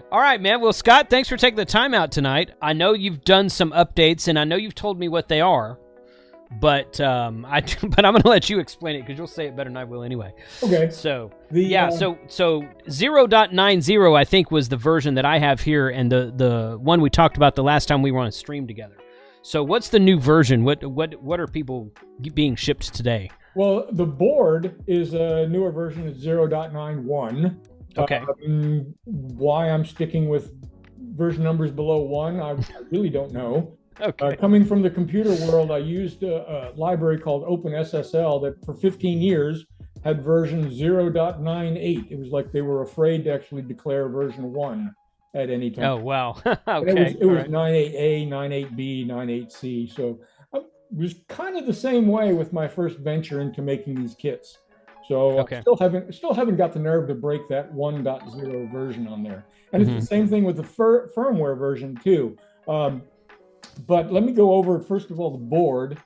All right, man. Well, Scott, thanks for taking the time out tonight. I know you've done some updates, and I know you've told me what they are, but I'm going to let you explain it because you'll say it better than I will anyway. Okay. So so 0.90 I think was the version that I have here, and the one we talked about the last time we were on a stream together. So what's the new version? What are people being shipped today? Well, the board is a newer version of 0.91. Okay. Why I'm sticking with version numbers below 1, I really don't know. Okay. Coming from the computer world, I used a library called OpenSSL that for 15 years had version 0.98. It was like they were afraid to actually declare version 1 at any time. Oh, wow. Okay. It was 98A, 98B, 98C. So it was kind of the same way with my first venture into making these kits. So Okay. I still haven't got the nerve to break that 1.0 version on there. And it's the same thing with the firmware version too. But let me go over, first of all, the board.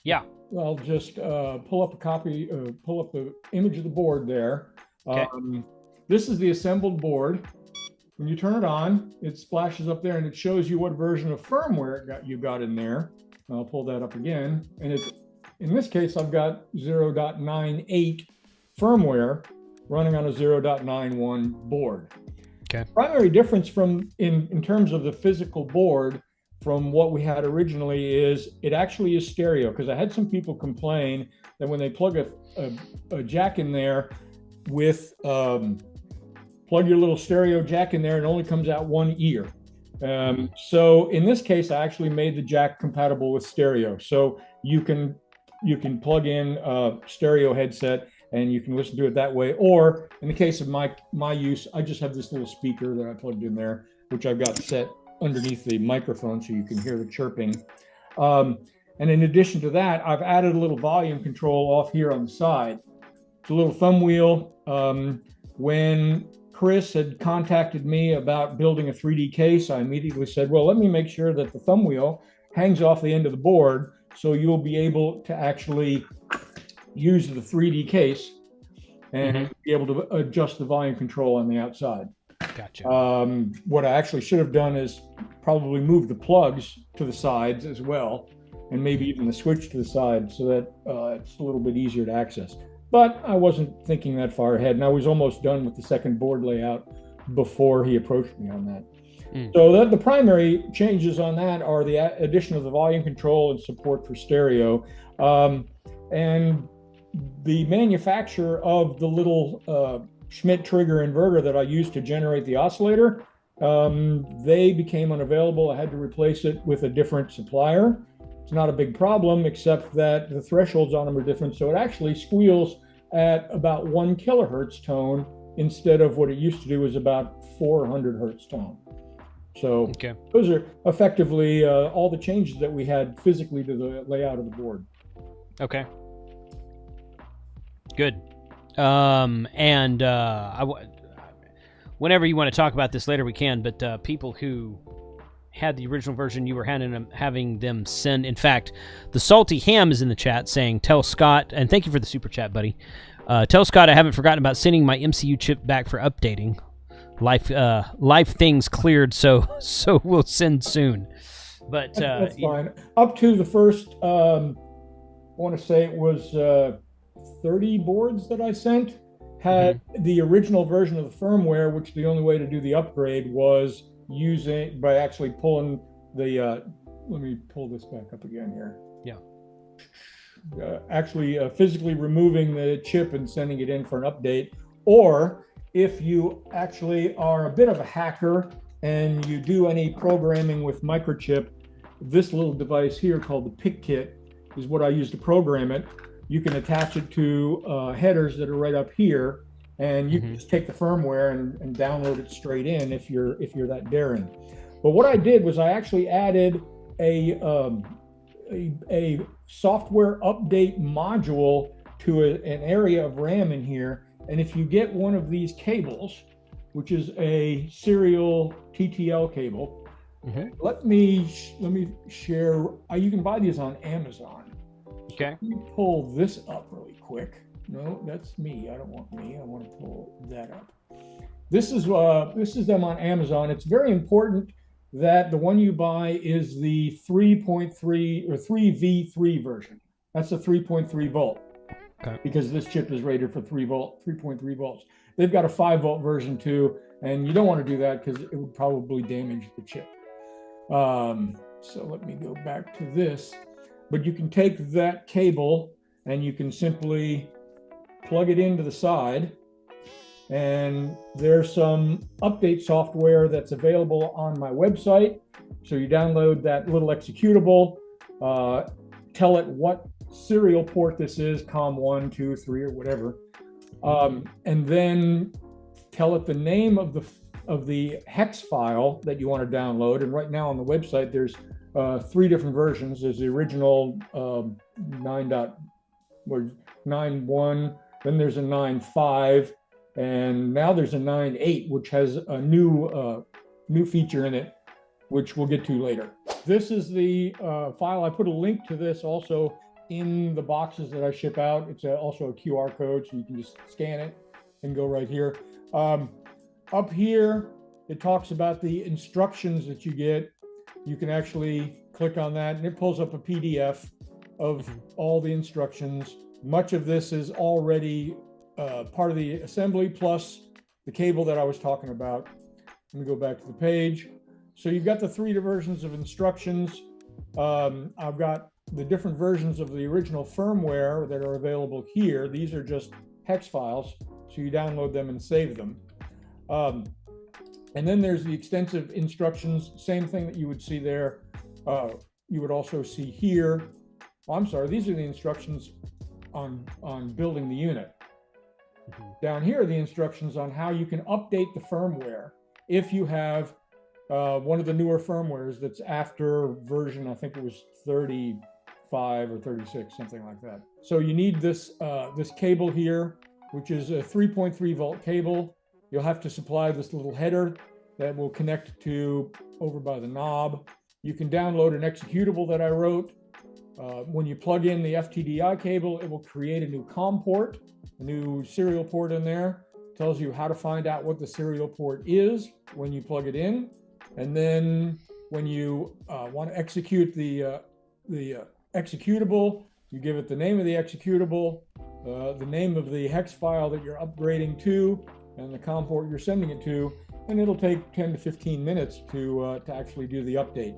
Yeah. I'll just pull up the image of the board there. Okay. This is the assembled board. When you turn it on, it splashes up there and it shows you what version of firmware you got in there. I'll pull that up again. And it's, in this case, I've got 0.98 firmware running on a 0.91 board. Okay. Primary difference in terms of the physical board from what we had originally is it actually is stereo, because I had some people complain that when they plug a jack in there with plug your little stereo jack in there, it only comes out one ear. So in this case, I actually made the jack compatible with stereo. So you can plug in a stereo headset and you can listen to it that way. Or in the case of my use, I just have this little speaker that I plugged in there, which I've got set underneath the microphone so you can hear the chirping. And in addition to that, I've added a little volume control off here on the side. It's a little thumb wheel. When Chris had contacted me about building a 3D case, I immediately said, well, let me make sure that the thumb wheel hangs off the end of the board so you'll be able to actually use the 3D case and be able to adjust the volume control on the outside. Gotcha. What I actually should have done is probably move the plugs to the sides as well, and maybe even the switch to the side so that it's a little bit easier to access. But I wasn't thinking that far ahead, and I was almost done with the second board layout before he approached me on that. So the primary changes on that are the addition of the volume control and support for stereo. And the manufacturer of the little Schmidt trigger inverter that I used to generate the oscillator, they became unavailable. I had to replace it with a different supplier. It's not a big problem, except that the thresholds on them are different. So it actually squeals at about 1 kilohertz tone instead of what it used to do was about 400 hertz tone. So those are effectively all the changes that we had physically to the layout of the board. Okay. Good. Whenever you want to talk about this later, we can, but people who had the original version, you were having them send. In fact, the Salty Ham is in the chat saying, tell Scott, and thank you for the super chat, buddy. Tell Scott I haven't forgotten about sending my MCU chip back for updating. Life things cleared, so we'll send soon. But that's fine. Up to the first, I want to say it was 30 boards that I sent had the original version of the firmware, which the only way to do the upgrade was by actually pulling the, let me pull this back up again here. Yeah. Actually physically removing the chip and sending it in for an update. Or if you actually are a bit of a hacker and you do any programming with microchip, this little device here called the PIC kit is what I use to program it. You can attach it to headers that are right up here, and you can just take the firmware and download it straight in if you're that daring. But what I did was I actually added a software update module to an area of RAM in here. And if you get one of these cables, which is a serial TTL cable, let me share. You can buy these on Amazon. Okay. Let me pull this up really quick. No, that's me. I don't want me. I want to pull that up. This is them on Amazon. It's very important that the one you buy is the 3.3 or 3v3 version. That's the 3.3 volt. Okay. Because this chip is rated for 3.3 volts. They've got a 5-volt version too, and you don't want to do that because it would probably damage the chip. So let me go back to this. But you can take that cable and you can simply plug it into the side. And there's some update software that's available on my website. So you download that little executable, tell it what serial port this is, COM1, 2, 3, or whatever, and then tell it the name of the hex file that you want to download. And right now on the website, there's 3 different versions. There's the original 9.1, then there's a 9.5, and now there's a 9.8, which has a new feature in it, which we'll get to later. This is the file. I put a link to this also in the boxes that I ship out. It's also a QR code, so you can just scan it and go right here. Up here, it talks about the instructions that you get. You can actually click on that, and it pulls up a PDF of all the instructions. Much of this is already part of the assembly, plus the cable that I was talking about. Let me go back to the page. So you've got the 3 versions of instructions. I've got the different versions of the original firmware that are available here. These are just hex files, so you download them and save them. And then there's the extensive instructions, same thing that you would see there. You would also see here. Oh, I'm sorry, these are the instructions on building the unit. Down here are the instructions on how you can update the firmware if you have one of the newer firmwares that's after version, I think it was 35 or 36, something like that. So you need this this cable here, which is a 3.3 volt cable. You'll have to supply this little header that will connect to over by the knob. You can download an executable that I wrote. When you plug in the FTDI cable, it will create a new COM port, a new serial port in there. Tells you how to find out what the serial port is when you plug it in. And then when you want to execute the executable, you give it the name of the executable, the name of the hex file that you're upgrading to, and the COM port you're sending it to, and it'll take 10 to 15 minutes to actually do the update.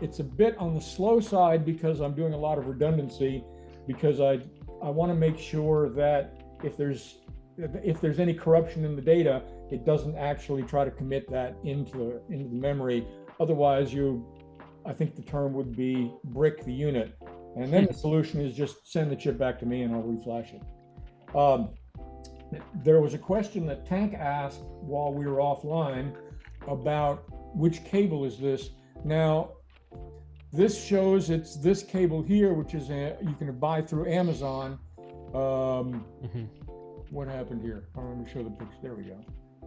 It's a bit on the slow side because I'm doing a lot of redundancy, because I want to make sure that if there's any corruption in the data, it doesn't actually try to commit that into the memory. Otherwise, I think the term would be brick the unit. And then the solution is just send the chip back to me and I'll reflash it. There was a question that Tank asked while we were offline about which cable is this. Now, this shows it's this cable here, which is you can buy through Amazon. What happened here? Let me show the picture. There we go.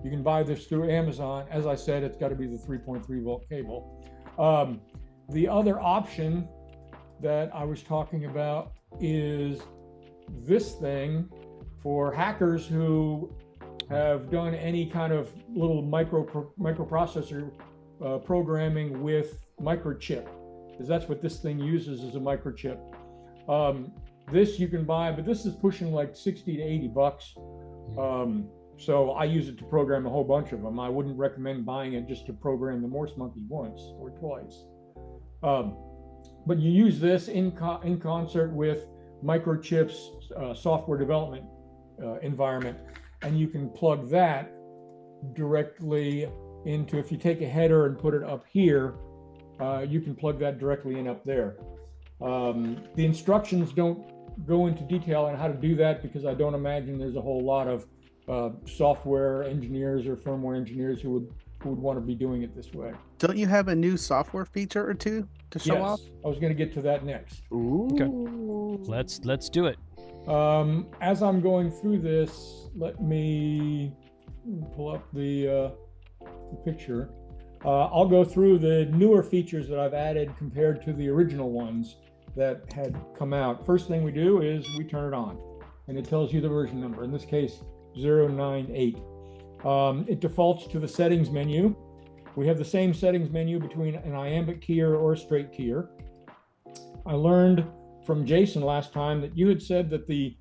You can buy this through Amazon. As I said, it's got to be the 3.3 volt cable. The other option that I was talking about is this thing for hackers who have done any kind of little microprocessor programming with microchip, because that's what this thing uses, is a microchip. This you can buy, but this is pushing like 60 to 80 bucks. So I use it to program a whole bunch of them. I wouldn't recommend buying it just to program the Morse Monkey once or twice. But you use this in concert with microchips software development environment, and you can plug that directly into, if you take a header and put it up here, you can plug that directly in up there. The instructions don't go into detail on how to do that, because I don't imagine there's a whole lot of software engineers or firmware engineers who would want to be doing it this way. Don't you have a new software feature or two to show off? I was going to get to that next. Ooh. Okay. Let's do it. As I'm going through this, let me pull up the picture. I'll go through the newer features that I've added compared to the original ones that had come out. First thing we do is we turn it on, and it tells you the version number. In this case, 098. It defaults to the settings menu. We have the same settings menu between an iambic keyer or a straight keyer. I learned from Jason last time that you had said that let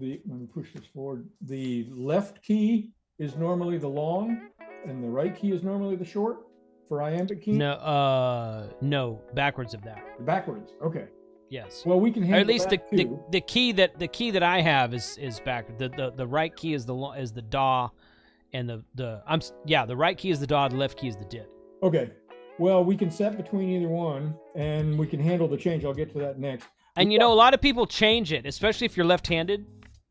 me push this forward. The left key is normally the long, and the right key is normally the short for iambic key. No, backwards of that. Backwards. Okay. Yes. Well, we can handle or at least that too. the key that I have is backward. The right key is the DAW, and the right key is the DAW. The left key is the DIT. Okay. Well, we can set between either one, and we can handle the change. I'll get to that next. And a lot of people change it, especially if you're left-handed.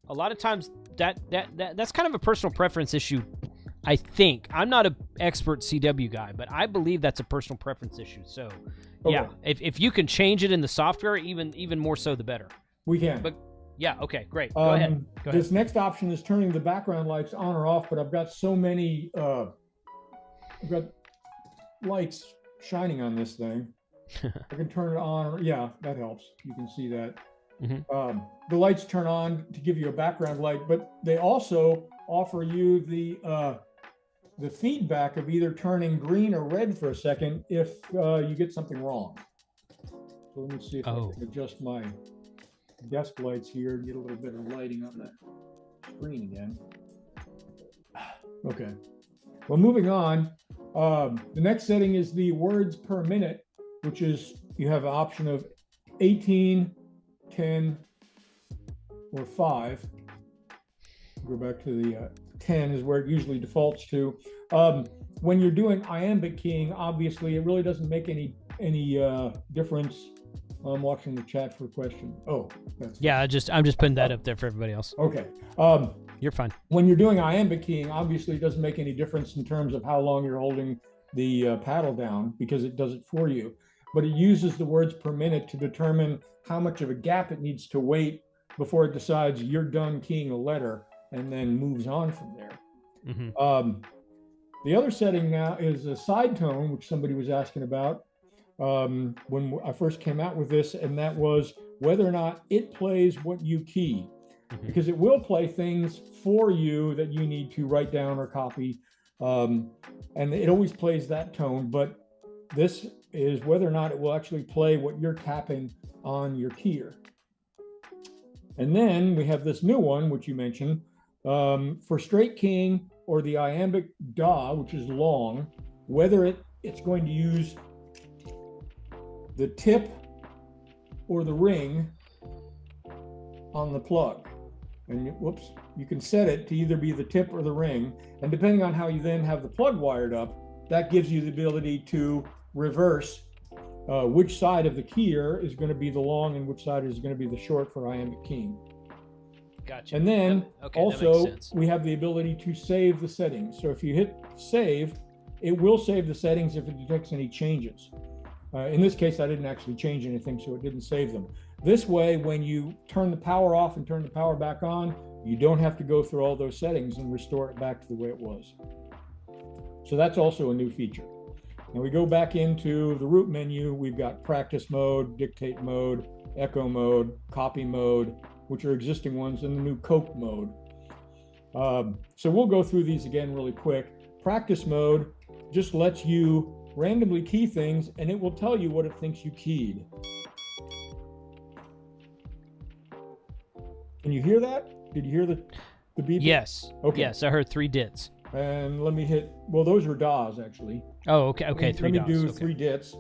A lot of times that's kind of a personal preference issue. I think I'm not an expert CW guy, but I believe that's a personal preference issue. So, yeah, if you can change it in the software, even more so, the better. We can. But yeah, okay, great. Go ahead. This next option is turning the background lights on or off, but I've got so many. I've got lights shining on this thing. I can turn it on. Yeah, that helps. You can see that. Mm-hmm. The lights turn on to give you a background light, but they also offer you the feedback of either turning green or red for a second if you get something wrong. So let me see if I can adjust my desk lights here and get a little bit of lighting on that screen again. Okay. Well, moving on. The next setting is the words per minute, which is you have an option of 18, 10, or 5. Go back to the 10 is where it usually defaults to. When you're doing iambic keying, obviously it really doesn't make any difference. I'm watching the chat for a question. Oh, that's I'm just putting that up there for everybody else. Okay. You're fine. When you're doing iambic keying, obviously it doesn't make any difference in terms of how long you're holding the paddle down because it does it for you. But it uses the words per minute to determine how much of a gap it needs to wait before it decides you're done keying a letter and then moves on from there. Mm-hmm. The other setting now is a side tone, which somebody was asking about when I first came out with this, and that was whether or not it plays what you key. Mm-hmm. Because it will play things for you that you need to write down or copy. And it always plays that tone, but this is whether or not it will actually play what you're tapping on your keyer. And then we have this new one, which you mentioned, for straight keying or the iambic DAW, which is long, whether it's going to use the tip or the ring on the plug. And you can set it to either be the tip or the ring. And depending on how you then have the plug wired up, that gives you the ability to reverse which side of the keyer is going to be the long and which side is going to be the short for iambic keying. Gotcha. And then also we have the ability to save the settings. So if you hit save, it will save the settings if it detects any changes. In this case, I didn't actually change anything, so it didn't save them. This way, when you turn the power off and turn the power back on, you don't have to go through all those settings and restore it back to the way it was. So that's also a new feature. Now we go back into the root menu. We've got practice mode, dictate mode, echo mode, copy mode, which are existing ones, and the new Coke mode. So we'll go through these again really quick. Practice mode just lets you randomly key things, and it will tell you what it thinks you keyed. Can you hear that? Did you hear the beep? Yes. Okay. Yes, I heard 3 dits. And let me hit, well, those are DAWs actually. Oh, okay. Okay, 3 DAWs. Let me do 3 dits.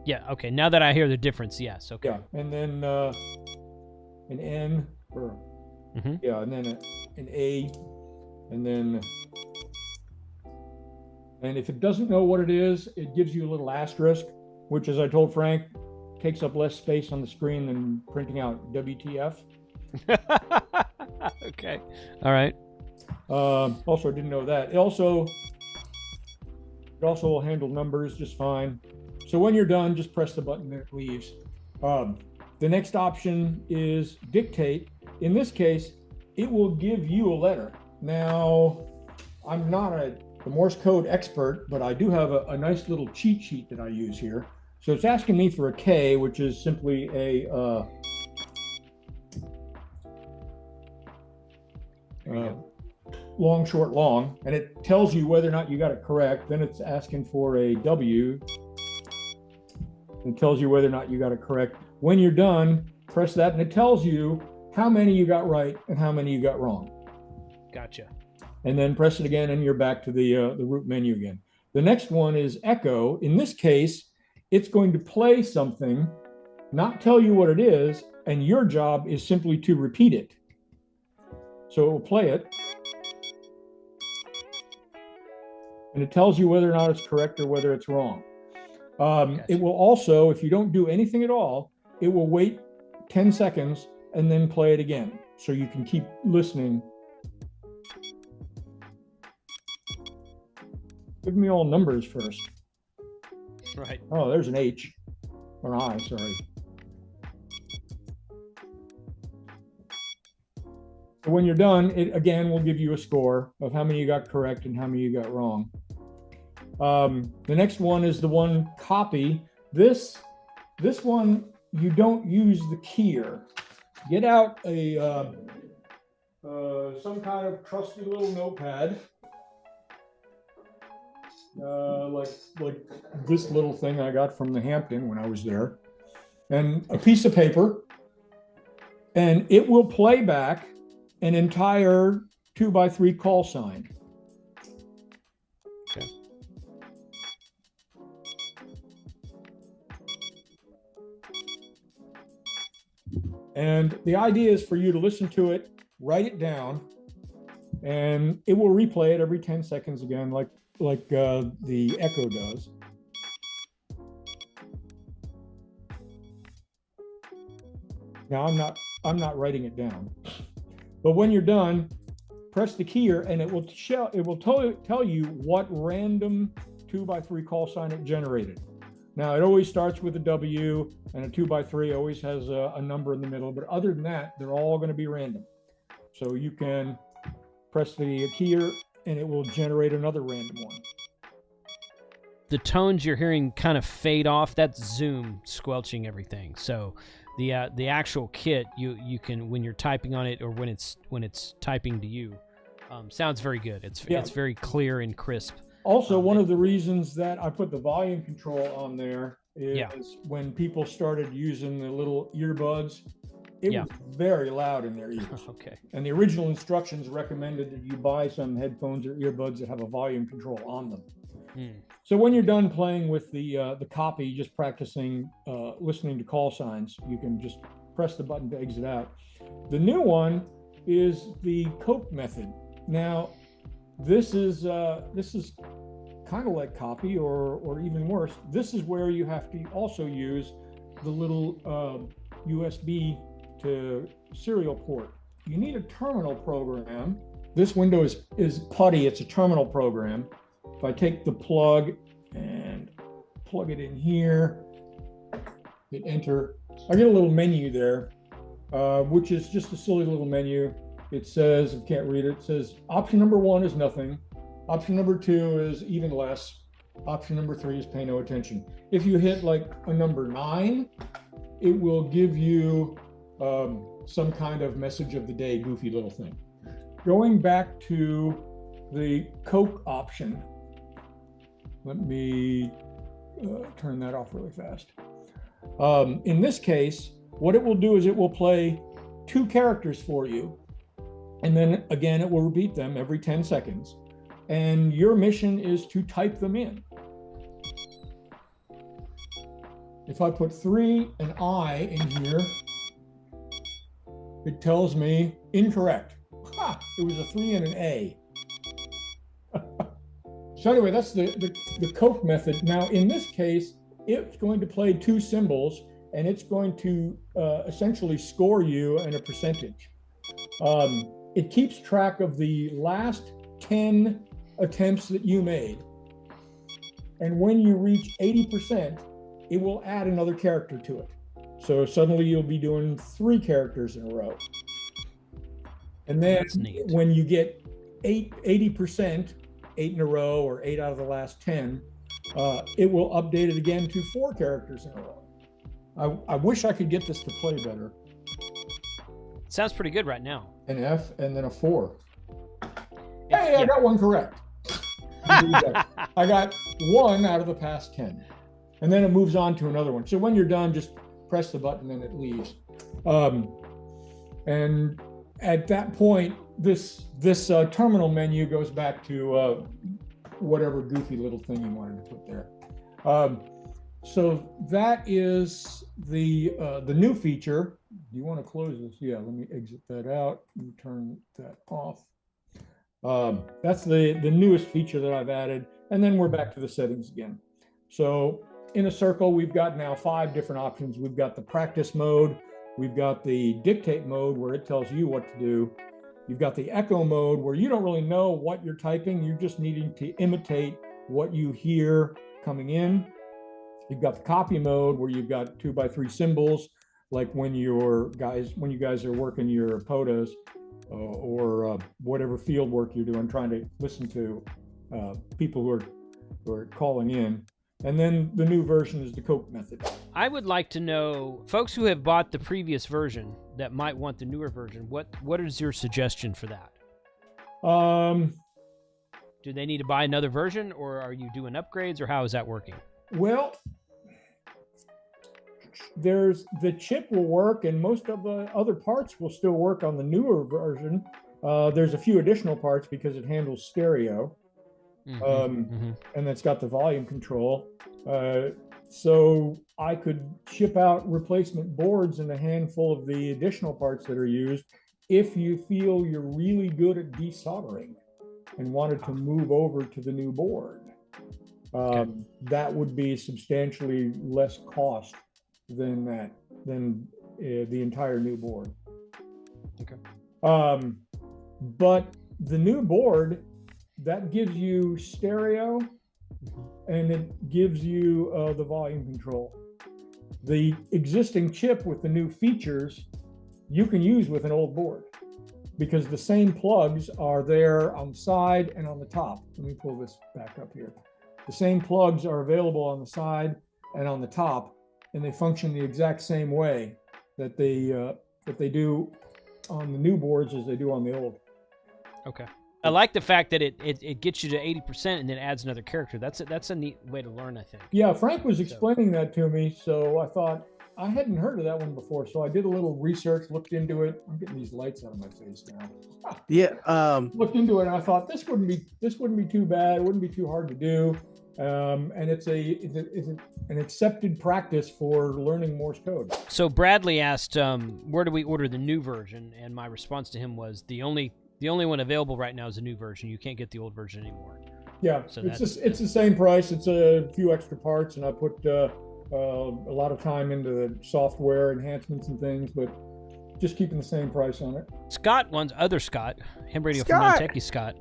Yeah, okay. Now that I hear the difference, yes. Okay. Yeah, and then an N, or yeah, and then an A, and then, and if it doesn't know what it is, it gives you a little asterisk, which, as I told Frank, takes up less space on the screen than printing out WTF. Okay. All right. Also, I didn't know that. It also will handle numbers just fine. So when you're done, just press the button that it leaves. The next option is dictate. In this case, it will give you a letter. Now, I'm not the Morse code expert, but I do have a nice little cheat sheet that I use here. So it's asking me for a K, which is simply a long, short, long, and it tells you whether or not you got it correct. Then it's asking for a W. It tells you whether or not you got it correct. When you're done, press that, and it tells you how many you got right and how many you got wrong. Gotcha. And then press it again, and you're back to the root menu again. The next one is echo. In this case, it's going to play something, not tell you what it is, and your job is simply to repeat it. So it will play it, and it tells you whether or not it's correct or whether it's wrong. Gotcha. It will also, if you don't do anything at all, it will wait 10 seconds and then play it again. So you can keep listening. Give me all numbers first. Right. Oh, there's an H, or I, sorry. So when you're done, it again will give you a score of how many you got correct and how many you got wrong. The next one is the one copy. This one, you don't use the keyer. Get out a some kind of trusty little notepad, like this little thing I got from the Hampton when I was there, and a piece of paper, and it will play back an entire 2x3 call sign. Okay. And the idea is for you to listen to it, write it down, and it will replay it every 10 seconds again, like the Echo does. Now I'm not writing it down, but when you're done, press the keyer, and it will tell you what random 2x3 call sign it generated. Now it always starts with a W, and a 2x3 always has a number in the middle, but other than that, they're all going to be random. So you can press the keyer, and it will generate another random one. The tones you're hearing kind of fade off. That's Zoom squelching everything. So the actual kit, you can, when you're typing on it or when it's typing to you, sounds very good. It's very clear and crisp. Also, one of the reasons that I put the volume control on there is when people started using the little earbuds, it was very loud in their ears. Okay. And the original instructions recommended that you buy some headphones or earbuds that have a volume control on them. So when you're done playing with the copy, just practicing listening to call signs, you can just press the button to exit out. The new one is the Cope method. Now, this is kind of like copy, or even worse. This is where you have to also use the little USB to serial port. You need a terminal program. This window is putty. It's a terminal program. If I take the plug and plug it in here, hit enter, I get a little menu there, which is just a silly little menu. It says, I can't read it, it says option number 1 is nothing. Option number 2 is even less. Option number 3 is pay no attention. If you hit like a number 9, it will give you some kind of message of the day, goofy little thing. Going back to the Coke option, let me turn that off really fast. In this case, what it will do is it will play 2 characters for you. And then again, it will repeat them every 10 seconds. And your mission is to type them in. If I put 3 and I in here, it tells me incorrect. Ha! It was a 3 and an A. So anyway, that's the Cope method. Now, in this case, it's going to play 2 symbols, and it's going to essentially score you in a percentage. It keeps track of the last 10 attempts that you made. And when you reach 80%, it will add another character to it. So suddenly you'll be doing 3 characters in a row. And then when you get 80%, 8 in a row or 8 out of the last 10, it will update it again to 4 characters in a row. I wish I could get this to play better. Sounds pretty good right now. An F and then a 4. Hey, I got one correct. I got 1 out of the past 10. And then it moves on to another one. So when you're done, just press the button and it leaves. And at that point, this terminal menu goes back to whatever goofy little thing you wanted to put there. So that is the new feature. Do you want to close this? Yeah, let me exit that out and turn that off. That's the newest feature that I've added. And then we're back to the settings again. So in a circle, we've got now 5 different options. We've got the practice mode. We've got the dictate mode where it tells you what to do. You've got the echo mode where you don't really know what you're typing. You're just needing to imitate what you hear coming in. You've got the copy mode where you've got 2x3 symbols, like when you guys are working your POTAs or whatever field work you're doing, trying to listen to people who are calling in. And then the new version is the Coke method. I would like to know, folks who have bought the previous version that might want the newer version, what is your suggestion for that? Do they need to buy another version, or are you doing upgrades, or how is that working? Well, the chip will work, and most of the other parts will still work on the newer version. There's a few additional parts because it handles stereo. And it's got the volume control. So I could ship out replacement boards and a handful of the additional parts that are used if you feel you're really good at desoldering and wanted to move over to the new board. That would be substantially less cost than the entire new board. But the new board, that gives you stereo and it gives you the volume control. The existing chip with the new features you can use with an old board because the same plugs are there on the side and on the top. Let me pull this back up here. The same plugs are available on the side and on the top, and they function the exact same way that they do on the new boards as they do on the old. Okay. I like the fact that it gets you to 80% and then adds another character. That's a neat way to learn, I think. Yeah, Frank was explaining that to me, so I thought I hadn't heard of that one before. So I did a little research, looked into it. I'm getting these lights out of my face now. Yeah. Looked into it, and I thought this wouldn't be too bad. It wouldn't be too hard to do. And it's an accepted practice for learning Morse code. So Bradley asked, where do we order the new version? And my response to him was the only one available right now is a new version. You can't get the old version anymore. Yeah, so it's the same price. It's a few extra parts, and I put a lot of time into the software enhancements and things, but just keeping the same price on it. Scott wants, Ham Radio from Non-Techie Scott.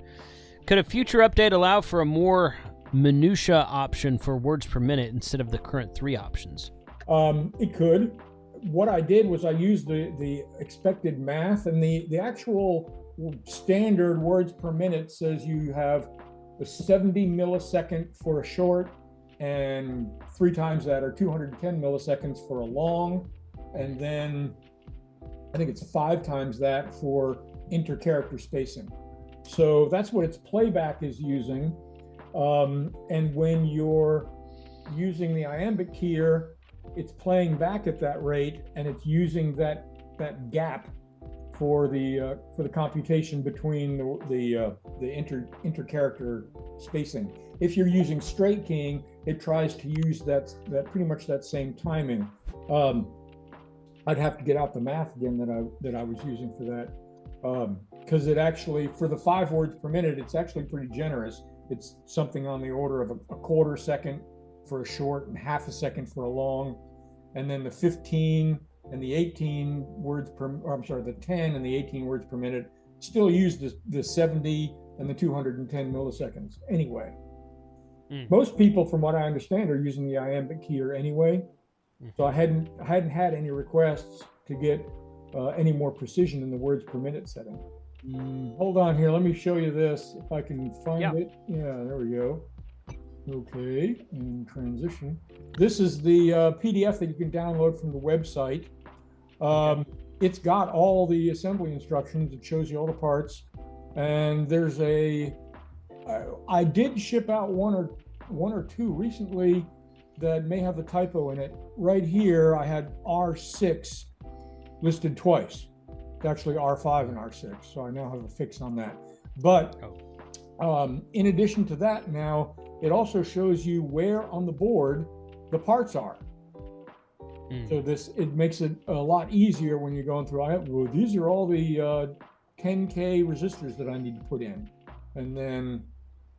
Could a future update allow for a more minutia option for words per minute instead of the current 3 options? It could. What I did was I used the expected math, and the actual standard words per minute says you have a 70 millisecond for a short, and 3 times that, or 210 milliseconds for a long, and then I think it's 5 times that for inter-character spacing. So that's what its playback is using. And when you're using the iambic keyer, it's playing back at that rate, and it's using that gap for the computation between the inter-character spacing. If you're using straight keying, it tries to use that pretty much that same timing. I'd have to get out the math again that I was using for that, because it actually, for the 5 words per minute, it's actually pretty generous. It's something on the order of a quarter second for a short and half a second for a long, and then the 15 and the 18 words the 10 and the 18 words per minute still use the 70 and the 210 milliseconds anyway. Most people, from what I understand, are using the iambic keyer anyway. So I hadn't had any requests to get any more precision in the words per minute setting. Hold on here, let me show you this if I can find it. Yeah, there we go. Okay, and transition. This is the PDF that you can download from the website. It's got all the assembly instructions. It shows you all the parts. And there's I did ship out one or two recently that may have a typo in it. Right here, I had R6 listed twice. It's actually R5 and R6, so I now have a fix on that. But in addition to that, now it also shows you where on the board the parts are. So it makes it a lot easier when you're going through. Well, these are all the 10K resistors that I need to put in, and then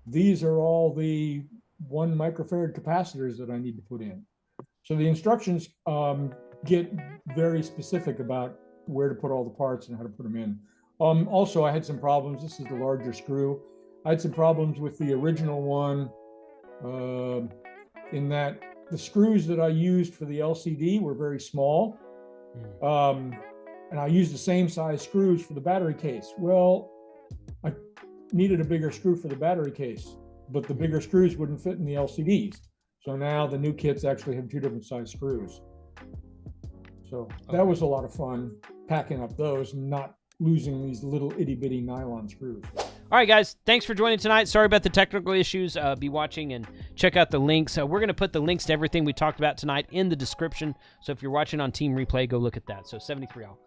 these are all the 1 microfarad capacitors that I need to put in. So the instructions get very specific about where to put all the parts and how to put them in. Also, I had some problems. This is the larger screw. I had some problems with the original one in that the screws that I used for the LCD were very small. And I used the same size screws for the battery case. Well, I needed a bigger screw for the battery case, but the bigger screws wouldn't fit in the LCDs. So now the new kits actually have 2 different size screws. So that was a lot of fun, packing up those and not losing these little itty bitty nylon screws. All right, guys, thanks for joining tonight. Sorry about the technical issues. Be watching and check out the links. We're going to put the links to everything we talked about tonight in the description. So if you're watching on Team Replay, go look at that. So 73 all.